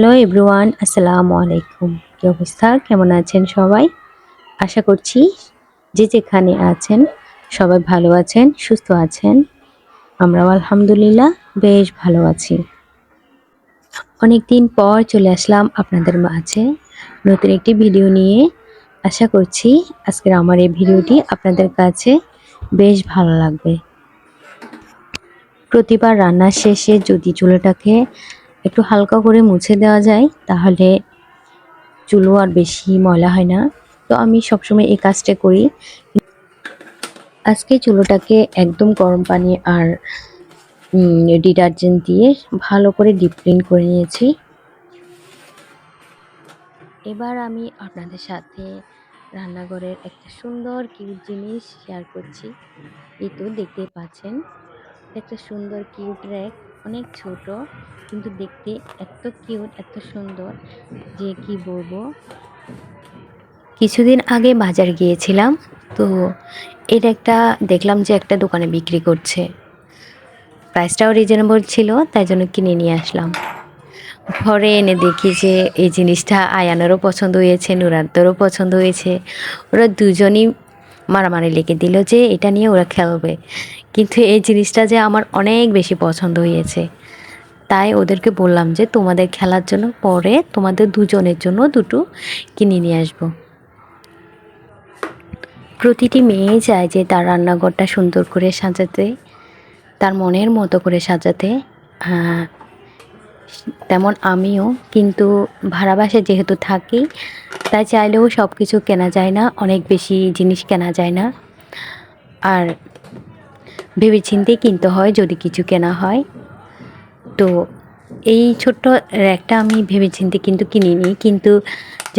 Hello everyone, আসসালামু আলাইকুম। কি অবস্থা, কেমন আছেন সবাই? আশা করছি যে যেখানে আছেন সবাই ভালো আছেন, সুস্থ আছেন। আমরাও আলহামদুলিল্লাহ বেশ ভালো আছি। অনেকদিন পর চলে আসলাম আপনাদের মাঝে নতুন একটি ভিডিও নিয়ে। আশা করছি আজকের আমার এই ভিডিওটি আপনাদের কাছে বেশ ভালো লাগবে। প্রতিবার রান্নার শেষে যদি চুলাটাকে একটু হালকা করে মুছে দেওয়া যায় তাহলে চুলো আর বেশি ময়লা হয় না। তো আমি সবসময় এই কাজটা করি। আজকে চুলোটাকে একদম গরম পানি আর ডিটারজেন্ট দিয়ে ভালো করে ডিপ ক্লিন করে নিয়েছি। এবার আমি আপনাদের সাথে রান্নাঘরের একটা সুন্দর কিউট জিনিস শেয়ার করছি। এই তো দেখতে পাচ্ছেন, একটা সুন্দর কিউট র্যাক, অনেক ছোট কিন্তু দেখতে এত কিউট, এত সুন্দর যে কি বলবো। কিছুদিন আগে বাজার গিয়েছিলাম, তো এটা একটা দেখলাম যে একটা দোকানে বিক্রি করছে, প্রাইসটাও রিজনেবল ছিল, তাই জন্য কিনে নিয়ে আসলাম। ঘরে এনে দেখি যে এই জিনিসটা আয়ানেরও পছন্দ হয়েছে, নুরান্তরও পছন্দ হয়েছে। ওরা দুজনই মারামারি লেগে দিল যে এটা নিয়ে ওরা খেলবে, কিন্তু এই জিনিসটা যে আমার অনেক বেশি পছন্দ হয়েছে, তাই ওদেরকে বললাম যে তোমাদের খেলার জন্য পরে তোমাদের দুজনের জন্য দুটো কিনে নিয়ে আসবো। প্রতিটি মেয়ে চায় যে তার রান্নাঘরটা সুন্দর করে সাজাতে, তার মনের মতো করে সাজাতে। তেমন আমিও, কিন্তু ভাড়া বাসায় যেহেতু থাকি তাই চাইলেও সব কিছু কেনা যায় না, অনেক বেশি জিনিস কেনা যায় না, আর ভেবেচিন্তে কিনতে হয় যদি কিছু কেনা হয়। তো এই ছোট্ট র্যাকটা আমি ভেবেচিন্তে কিন্তু কিনিনি, কিন্তু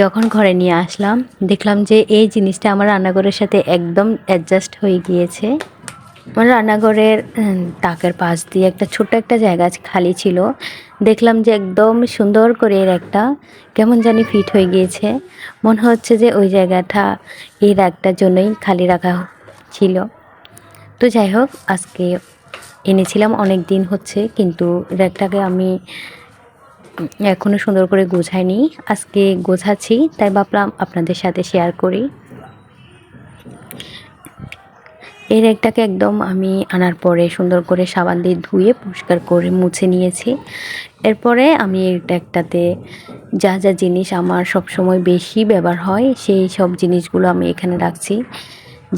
যখন ঘরে নিয়ে আসলাম দেখলাম যে এই জিনিসটা আমার রান্নাঘরের সাথে একদম অ্যাডজাস্ট হয়ে গিয়েছে। আমার রান্নাঘরের তাকের পাশ দিয়ে একটা ছোট্ট একটা জায়গা খালি ছিল, দেখলাম যে একদম সুন্দর করে এর একটা কেমন জানি ফিট হয়ে গিয়েছে। মনে হচ্ছে যে ওই জায়গাটা এই র্যাকটার জন্যই খালি রাখা ছিল। তো যাই হোক, আজকে এনেছিলাম, অনেক দিন হচ্ছে, কিন্তু র্যাকটাকে আমি এখনও সুন্দর করে গোছাইনি। আজকে গোছাচ্ছি, তাই ভাবলাম আপনাদের সাথে শেয়ার করি। এই র্যাকটাকে একদম আমি আনার পরে সুন্দর করে সাবান দিয়ে ধুয়ে পরিষ্কার করে মুছে নিয়েছি। এরপরে আমি এই র্যাকটাতে যা যা জিনিস আমার সবসময় বেশি ব্যবহার হয় সেই সব জিনিসগুলো আমি এখানে রাখছি।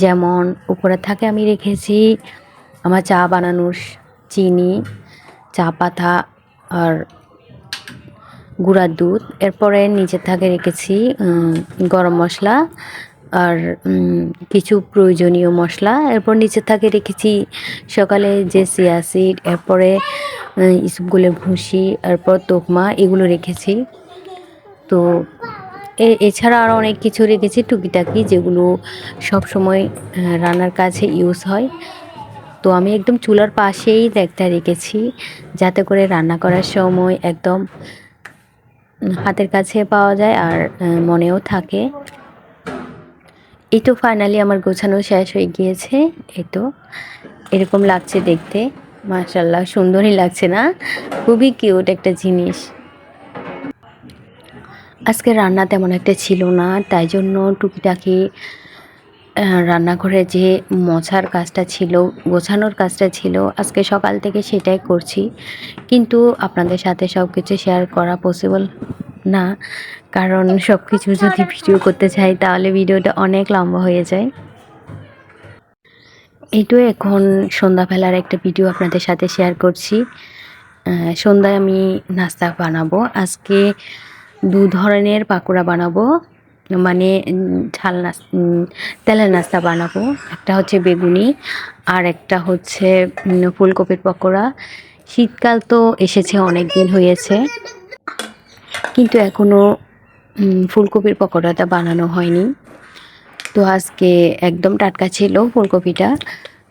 যেমন উপরে থাকে আমি রেখেছি আমার চা বানানোর চিনি, চা পাতা আর গুঁড়ার দুধ। এরপরে নিচে থাকে রেখেছি গরম মশলা আর কিছু প্রয়োজনীয় মশলা। এরপর নিচে থাকে রেখেছি সকালে যে চিয়া সিড, এরপরে ইসবগুলের ভুসি, এরপর তোকমা, এগুলো রেখেছি। তো এছাড়া আরও অনেক কিছু রেখেছি টুকিটাকি, যেগুলো সব সময় রান্নার কাছে ইউজ হয়। তো আমি একদম চুলার পাশেই র্যাকটা রেখেছি, যাতে করে রান্না করার সময় একদম হাতের কাছে পাওয়া যায় আর মনেও থাকে। এই তো ফাইনালি আমার গোছানো শেষ হয়ে গিয়েছে। এই তো এরকম লাগছে দেখতে, মাশাআল্লাহ সুন্দরই লাগছে না? খুবই কিউট একটা জিনিস। আজকে রান্না তেমন একটা ছিল না, তাই জন্য টুকিটাকি রান্নাঘরে যে মোছার কাজটা ছিল, গোছানোর কাজটা ছিল, আজকে সকাল থেকে সেটাই করছি। কিন্তু আপনাদের সাথে সব কিছু শেয়ার করা পসিবল না, কারণ সব কিছু যদি ভিডিও করতে চাই তাহলে ভিডিওটা অনেক লম্বা হয়ে যায়। এইটাও এখন সন্ধ্যাবেলার একটা ভিডিও আপনাদের সাথে শেয়ার করছি। সন্ধ্যায় আমি নাস্তা বানাবো আজকে, দু ধরনের পাকোড়া বানাবো, মানে ঝাল তেলের নাস্তা বানাবো। একটা হচ্ছে বেগুনি আর একটা হচ্ছে ফুলকপির পকোড়া। শীতকাল তো এসেছে, অনেক দিন হয়েছে, কিন্তু এখনও ফুলকপির পকোড়াটা বানানো হয়নি। তো আজকে একদম টাটকা ছিল ফুলকপিটা,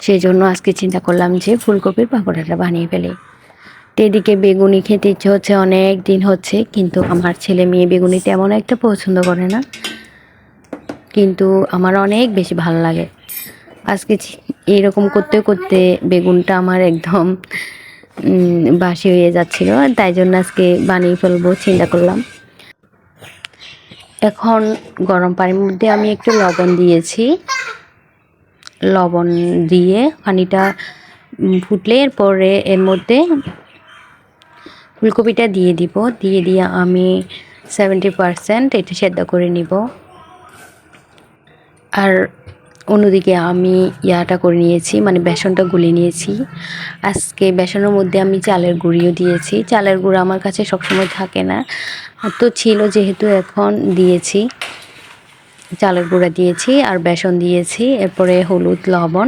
সেই জন্য আজকে চিন্তা করলাম যে ফুলকপির পকোড়াটা বানিয়ে ফেলে। তো এদিকে বেগুনি খেতে ইচ্ছে হচ্ছে, অনেক দিন হচ্ছে, কিন্তু আমার ছেলে মেয়ে বেগুনি তেমন একটা পছন্দ করে না, কিন্তু আমার অনেক বেশি ভালো লাগে। আজকে এরকম করতে করতে বেগুনটা আমার একদম বাসি হয়ে যাচ্ছিল, তাই জন্য আজকে বানিয়ে ফেলবো চিন্তা করলাম। এখন গরম পানির মধ্যে আমি একটু লবণ দিয়েছি, লবণ দিয়ে পানিটা ফুটলে এরপরে এর মধ্যে ফুলকপিটা দিয়ে দিব, দিয়ে আমি 70% এটা সেদ্ধ করে নিব। আর অন্যদিকে আমি ইয়াটা করে নিয়েছি, মানে বেসনটা গুলে নিয়েছি। আজকে বেসনের মধ্যে আমি চালের গুঁড়িও দিয়েছি। চালের গুঁড়ো আমার কাছে সবসময় থাকে না, তো ছিল যেহেতু এখন দিয়েছি। চালের গুঁড়া দিয়েছি আর বেসন দিয়েছি, এরপরে হলুদ, লবণ,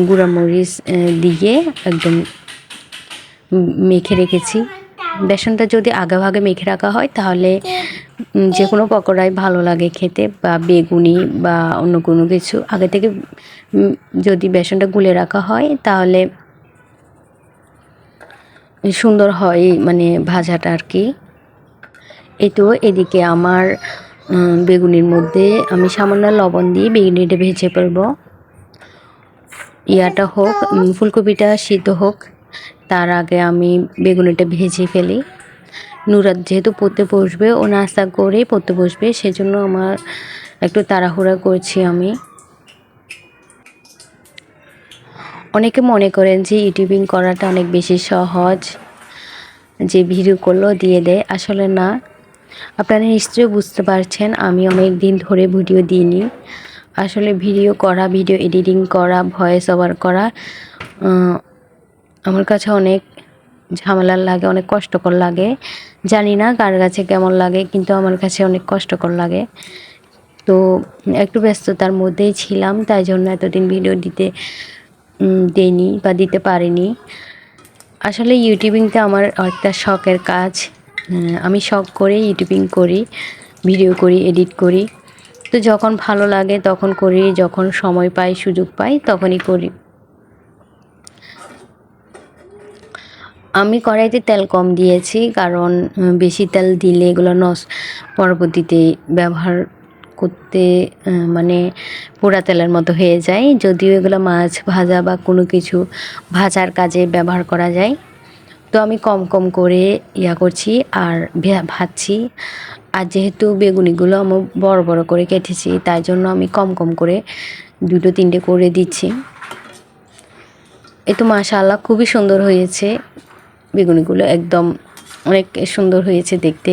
গুঁড়া মরিচ দিয়ে একদম মেখে রেখেছি। বেসনটা যদি আগে ভাগে মেখে রাখা হয় তাহলে যে কোনো পকোড়াই ভালো লাগে খেতে, বা বেগুনি বা অন্য কোনো কিছু আগে থেকে যদি বেসনটা গুলে রাখা হয় তাহলে সুন্দর হয়, মানে ভাজাটা আর কি। এই তো এদিকে আমার বেগুনির মধ্যে আমি সামান্য লবণ দিয়ে বেগুনিটা ভেজে ফেলবো। ইয়াটা হোক, ফুলকপিটা সিদ্ধ হোক, তার আগে আমি বেগুনিটা ভেজে ফেলি। নুরাত যেহেতু পড়তে বসবে, ও নাস্তা করেই পড়তে বসবে, সেজন্য আমার একটু তাড়াহুড়া করছি আমি। অনেকে মনে করেন যে ইউটিউবিং করাটা অনেক বেশি সহজ, যে ভিডিও করলেও দিয়ে দেয়, আসলে না। আপনারা নিশ্চয়ই বুঝতে পারছেন আমি অনেক দিন ধরে ভিডিও দিইনি। আসলে ভিডিও করা, ভিডিও এডিটিং করা, ভয়েস ওভার করা আমার কাছে অনেক ঝামেলার লাগে, অনেক কষ্টকর লাগে। জানি না কার কাছে কেমন লাগে, কিন্তু আমার কাছে অনেক কষ্টকর লাগে। তো একটু ব্যস্ততার মধ্যেই ছিলাম, তাই জন্য এতদিন ভিডিও দেইনি বা দিতে পারিনি। আসলে ইউটিউবিংটা আমার একটা শখের কাজ। আমি শখ করে ইউটিউবিং করি, ভিডিও করি, এডিট করি। তো যখন ভালো লাগে তখন করি, যখন সময় পাই, সুযোগ পাই তখনই করি। আমি কড়াইতে তেল কম দিয়েছি, কারণ বেশি তেল দিলে এগুলো পরবর্তীতে ব্যবহার করতে মানে পোড়া তেলের মতো হয়ে যায়। যদিও এগুলো মাছ ভাজা বা কোনো কিছু ভাজার কাজে ব্যবহার করা যায়। তো আমি কম কম করে করছি আর ভাজছি। আর যেহেতু বেগুনিগুলো আমি বড় বড় করে কেটেছি, তাই জন্য আমি কম কম করে 2-3টে করে দিচ্ছি। এই তো মাশাআল্লাহ খুবই সুন্দর হয়েছে বেগুনিগুলো, একদম অনেক সুন্দর হয়েছে দেখতে,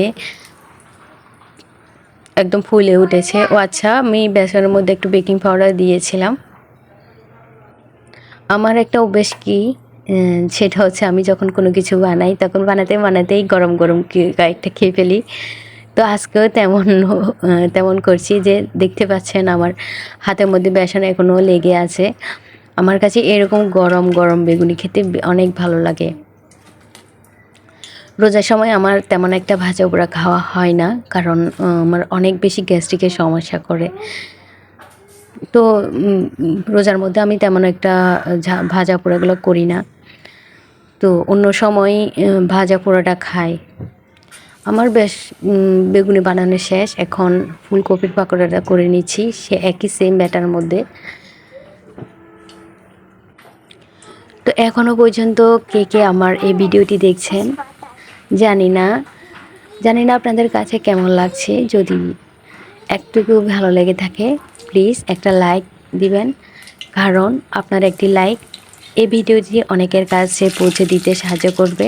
একদম ফুলে উঠেছে। ও আচ্ছা, আমি বেসনের মধ্যে একটু বেকিং পাউডার দিয়েছিলাম। আমার একটা অভ্যাস কি, সেটা হচ্ছে আমি যখন কোনো কিছু বানাই তখন বানাতেই গরম গরম কয়েকটা খেয়ে ফেলি। তো আজকেও তেমন করছি, যে দেখতে পাচ্ছেন আমার হাতের মধ্যে বেসন এখনও লেগে আছে। আমার কাছে এরকম গরম গরম বেগুনি খেতে অনেক ভালো লাগে। রোজার সময় আমার তেমন একটা ভাজা পোড়া খাওয়া হয় না, কারণ আমার অনেক বেশি গ্যাস্ট্রিকের সমস্যা করে। তো রোজার মধ্যে আমি তেমন একটা ভাজা পোড়াগুলো করি না। তো অন্য সময় ভাজা পোড়াটা খাই। আমার বেশ বেগুনি বানানো শেষ, এখন ফুলকপির পাকোড়াটা করে নিচ্ছি সে একই সেম ব্যাটার মধ্যে। তো এখনও পর্যন্ত কে কে আমার এই ভিডিওটি দেখছেন জানি না আপনাদের কাছে কেমন লাগছে। যদি একটুকু ভালো লেগে থাকে প্লিজ একটা লাইক দিবেন, কারণ আপনার একটি লাইক এই ভিডিওটি অনেকের কাছে পৌঁছে দিতে সাহায্য করবে।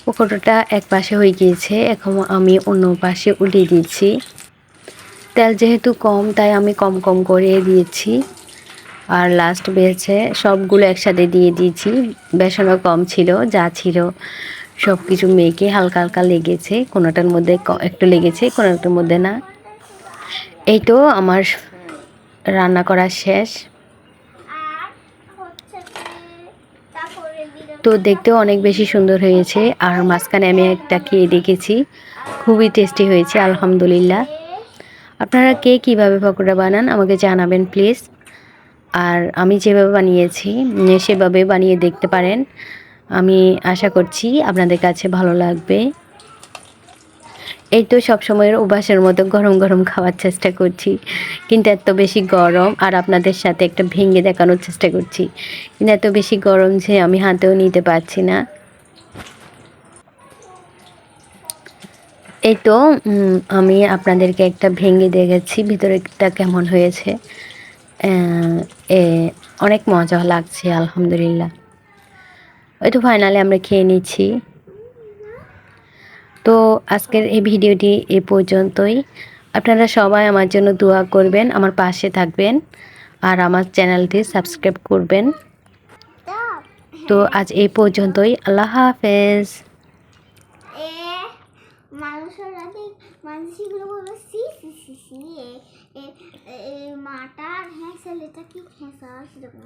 পকোড়াটা এক পাশে হয়ে গিয়েছে, এখন আমি অন্য পাশে উল্টিয়ে দিচ্ছি। তেল যেহেতু কম তাই আমি কম কম করে দিয়েছি, আর লাস্ট বেছে সবগুলো একসাথে দিয়ে দিয়েছি। বেসনও কম ছিল, যা ছিল সব কিছু মেখে হালকা হালকা লেগেছে, কোনোটার মধ্যে একটু লেগেছে, কোনোটার মধ্যে না। এই তো আমার রান্না করা শেষ। তো দেখতেও অনেক বেশি সুন্দর হয়েছে, আর মাঝখানে আমি একটা খেয়ে দেখেছি, খুবই টেস্টি হয়েছে আলহামদুলিল্লাহ। আপনারা কে কীভাবে পকোড়া বানান আমাকে জানাবেন প্লিজ। আর আমি যেভাবে বানিয়েছি সেভাবে বানিয়ে দেখতে পারেন, আমি আশা করছি আপনাদের কাছে ভালো লাগবে। এই তো সবসময়ের অভ্যাসের মতো গরম গরম খাওয়ার চেষ্টা করছি, কিন্তু এত বেশি গরম, আর আপনাদের সাথে একটা ভেঙে দেখানোর চেষ্টা করছি, কিন্তু এত বেশি গরম যে আমি হাতেও নিতে পারছি না। এই তো আমি আপনাদেরকে একটা ভেঙে দেখেছি ভিতরেরটা কেমন হয়েছে। আহ, এ অনেক মজা লাগছে আলহামদুলিল্লাহ। ওই তো ফাইনালি আমরা খেয়ে নিচ্ছি। তো আজকের এই ভিডিওটি এ পর্যন্তই। আপনারা সবাই আমার জন্য দোয়া করবেন, আমার পাশে থাকবেন, আর আমার চ্যানেলটি সাবস্ক্রাইব করবেন। তো আজ এই পর্যন্তই, আল্লাহ হাফেজ। মানুষেরা মানুষগুলো বলবো সি সি সি সি মাটার হ্যাঁ ছেলেটা কি হ্যাঁ সেরকম